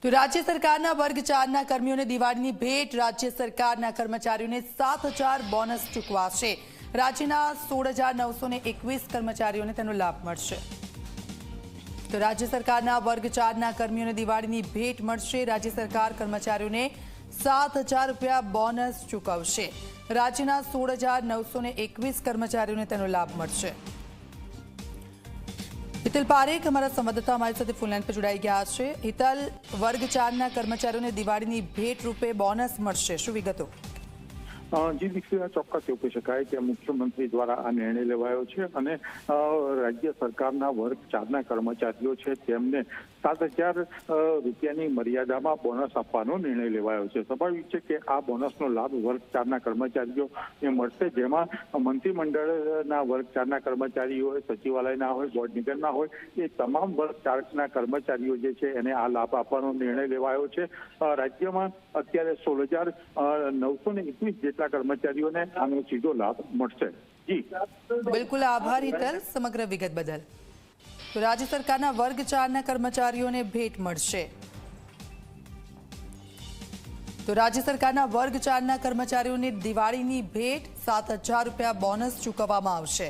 તો રાજ્ય સરકારના વર્ગ 4ના કર્મીઓને દિવાળીની ભેટ રાજ્ય સરકારના કર્મચારીઓને 7,000 બોનસ ચૂકવાશે। રાજ્યના 16,921 કર્મચારીઓને તેનો લાભ મળશે। તો રાજ્ય સરકારના વર્ગ 4ના કર્મીઓને દિવાળીની ભેટ મળશે। રાજ્ય સરકાર કર્મચારીઓને 7,000 રૂપિયા બોનસ ચૂકવશે। રાજ્યના 16,921 કર્મચારીઓને તેનો લાભ મળશે। हितल पारेख हमारा संवाददाता हमारे साथ फोन लाइन पर जुड़ाई गया है। हितल, वर्ग 4ना कर्मचारीओने दिवाळीनी भेट रूपे बोनस मळशे, शुं विगतो? जी दीक्षित, ચોક્કસ એવું કહી શકાય કે મુખ્યમંત્રી દ્વારા આ નિર્ણય લેવાયો છે અને રાજ્ય સરકારના વર્ગ 4ના કર્મચારીઓ છે તેમને 7,000 રૂપિયાની મર્યાદામાં બોનસ આપવાનો નિર્ણય લેવાયો છે। સ્વાભાવિક છે કે આ બોનસનો લાભ વર્ગ 4ના કર્મચારીઓને મળશે, જેમાં મંત્રીમંડળના વર્ગ 4ના કર્મચારીઓ હોય, સચિવાલયના હોય, બોર્ડ નિગમના હોય, એ તમામ વર્ગ 4ના કર્મચારીઓ જે છે એને આ લાભ આપવાનો નિર્ણય લેવાયો છે। રાજ્યમાં અત્યારે 16,921 જેટલા કર્મચારીઓને આનો સીધો લાભ મળશે। જી બિલકુલ, આભાર હિતલ સમગ્ર વિગત બદલ। તો રાજ્ય સરકારના વર્ગ 4ના કર્મચારીઓને ભેટ મળશે। તો રાજ્ય સરકારના વર્ગ 4ના કર્મચારીઓને દિવાળીની ભેટ 7,000 રૂપિયા બોનસ ચૂકવવામાં આવશે।